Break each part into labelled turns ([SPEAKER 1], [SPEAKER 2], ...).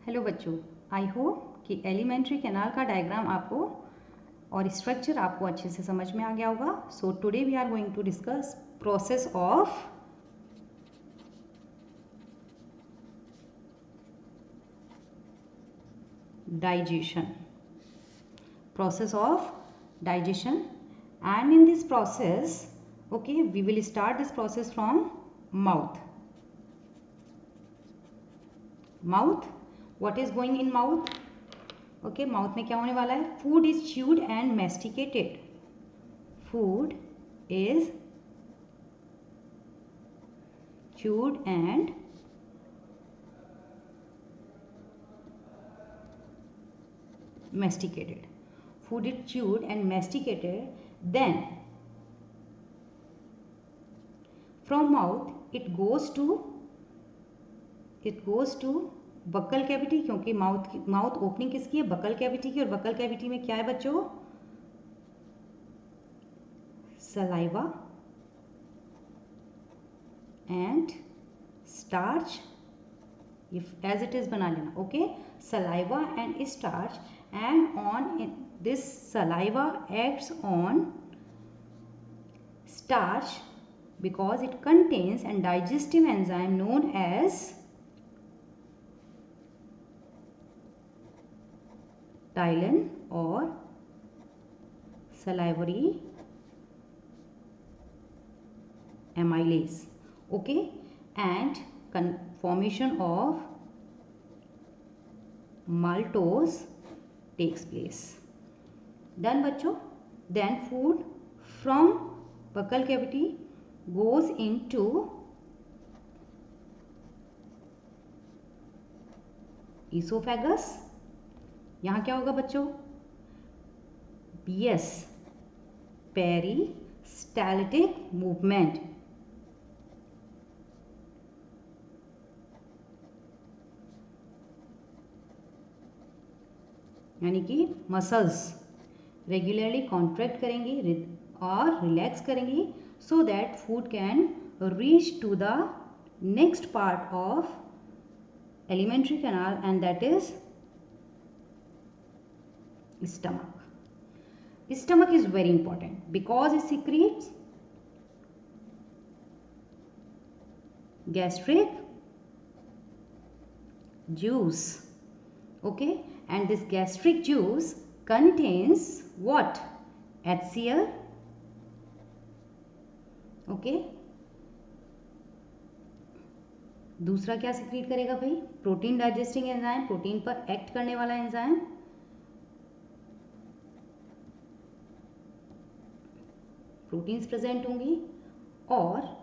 [SPEAKER 1] Hello बच्चों, I hope कि alimentary canal का डायग्राम आपको और स्ट्रक्चर आपको अच्छे से समझ में आ गया होगा। So today we are going to discuss process of digestion. Process of digestion, and in this process, okay, we will start this process from mouth. Mouth, what is going in mouth? Okay, mouth में क्या होने वाला है? Food is chewed and masticated. Food is chewed and masticated. Food is chewed and masticated. Then from mouth it goes to buccal cavity, क्योंकि mouth opening किसकी है? Buccal cavity की। और बक्कल कैविटी में क्या है बच्चों? Saliva and starch, if as it is बना लेना। Okay, saliva and starch, and on this saliva acts on starch because it contains a digestive enzyme known as ptyalin or salivary amylase. Okay, and formation of maltose takes place. Done बच्चों. Then food from buccal cavity goes into esophagus. यहाँ क्या होगा बच्चों? Yes, peristaltic movement. यानी कि muscles regularly contract करेंगी और relax करेंगी so that food can reach to the next part of alimentary canal, and that is stomach. Stomach is very important because it secretes gastric juice. Okay, and this gastric juice contains what? HCl. Okay, दूसरा क्या secrete करेगा भाई? Protein digesting enzyme, protein पर act करने वाला enzyme. Proteins present होंगी और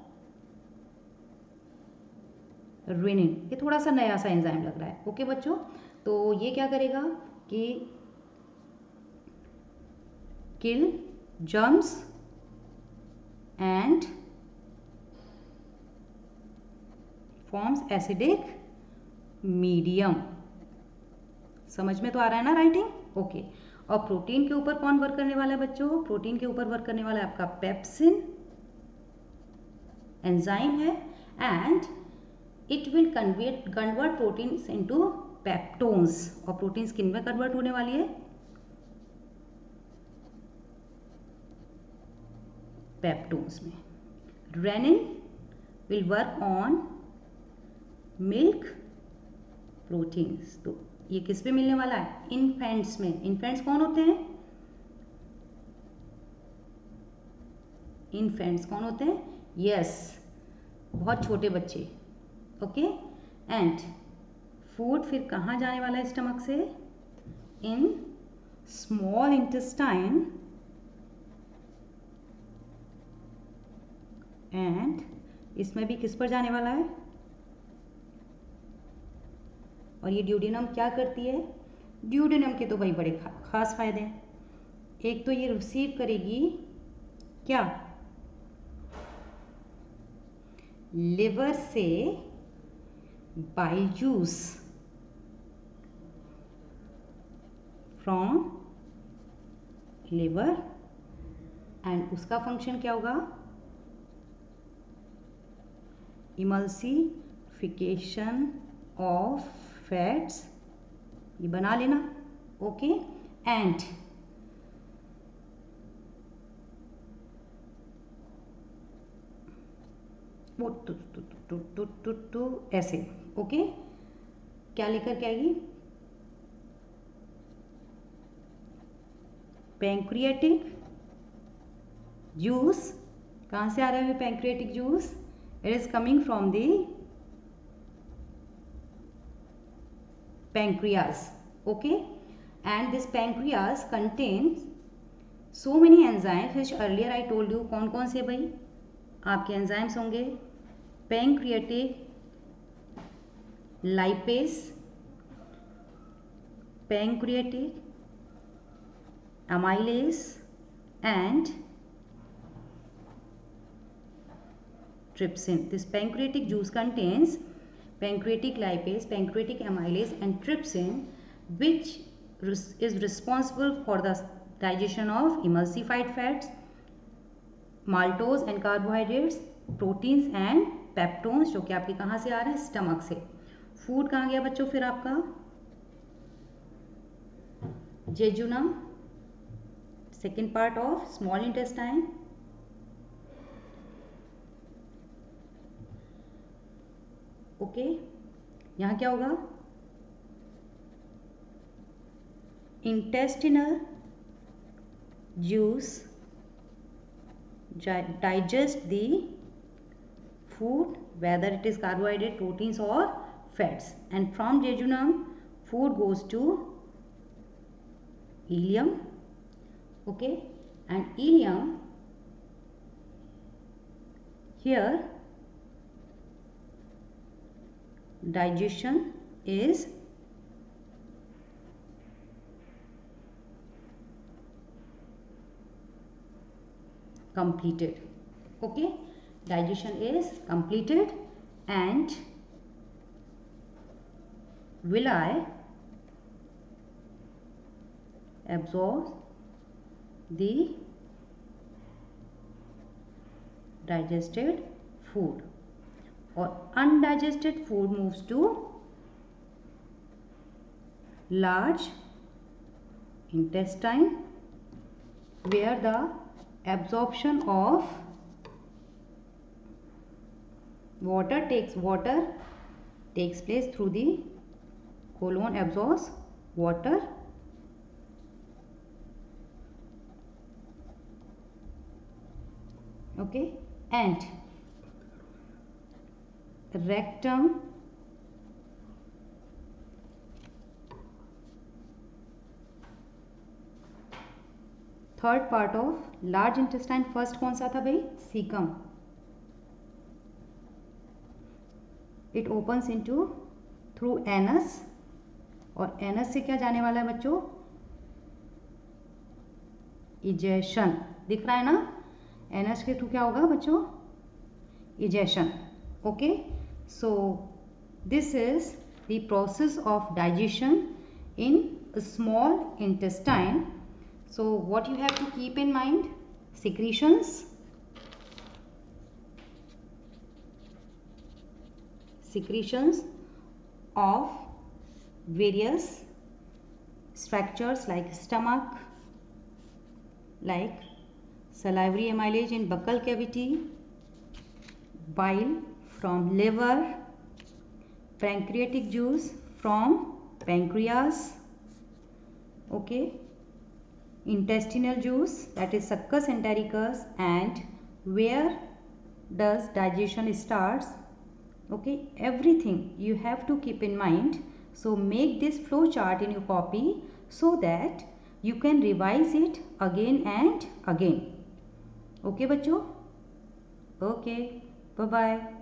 [SPEAKER 1] rennin. ये थोड़ा सा नया सा एंजाइम लग रहा है. ओके बच्चों, तो ये क्या करेगा कि kill germs and forms acidic medium. समझ में तो आ रहा है ना राइटिंग? ओके. और प्रोटीन के ऊपर कौन वर्क करने वाला है बच्चों? प्रोटीन के ऊपर वर्क करने वाला है आपका पेप्सिन एंजाइम है, and it will convert proteins into peptones. और प्रोटीन्स किन में कन्वर्ट होने वाली है? पेप्टोन्स में. Rennin will work on milk proteins. तो ये किस पे मिलने वाला है? इन्फेंट्स में. इन्फेंट्स कौन होते हैं? इन्फेंट्स कौन होते हैं? यस, बहुत छोटे बच्चे. ओके, एंड फूड फिर कहाँ जाने वाला है स्टमक से? इन स्मॉल इंटेस्टाइन, एंड इसमें भी किस पर जाने वाला है? और ये ड्यूडेनम क्या करती है? ड्यूडेनम के तो भाई बड़े खास फायदे हैं. एक तो ये रिसीव करेगी क्या? लिवर से bile juice from liver, and उसका फंक्शन क्या होगा? emulsification of fats ये बना लेना. ओके. एंड वो टू ऐसे. ओके. क्या लेकर के आएगी? Pancreatic juice. कहाँ से आ रहा है pancreatic juice? It is coming from the pancreas. Okay. And this pancreas contains so many enzymes which earlier I told you. कौन कौन से भाई आपके एंजाइम्स होंगे? Pancreatic lipase, pancreatic amylase and trypsin. This pancreatic juice contains pancreatic lipase, pancreatic amylase and trypsin, which is responsible for the digestion of emulsified fats, maltose and carbohydrates, proteins and peptones, जो कि आपके कहाँ से आ रहे हैं? Stomach से. Food कहाँ गया बच्चों फिर आपका? Jejunum, second part of small intestine. Okay. यहाँ क्या होगा? Intestinal juice digest the food, whether it is carbohydrate, proteins or fats, and from jejunum food goes to ileum. Okay. And ileum, here digestion is completed. Okay. Digestion is completed. And villi absorb the digested food, or undigested food moves to large intestine, where the absorption of water takes place through the colon, absorbs water. Okay. And rectum third part of large intestine. First कौन सा था भाई? Caecum. It opens into through anus, और anus से क्या जाने वाला है बच्चों? इजेशन. दिख रहा है ना? एनस के थ्रू क्या होगा बच्चों? Egestion. Okay. So this is the process of digestion in a small intestine. So what you have to keep in mind? Secretions, of various structures like stomach, like salivary amylase in buccal cavity, bile from liver, pancreatic juice from pancreas. Okay. Intestinal juice, that is succus entericus, and where does digestion starts. Okay. Everything you have to keep in mind. So make this flow chart in your copy so that you can revise it again and again. Okay बच्चों? Okay. Bye bye.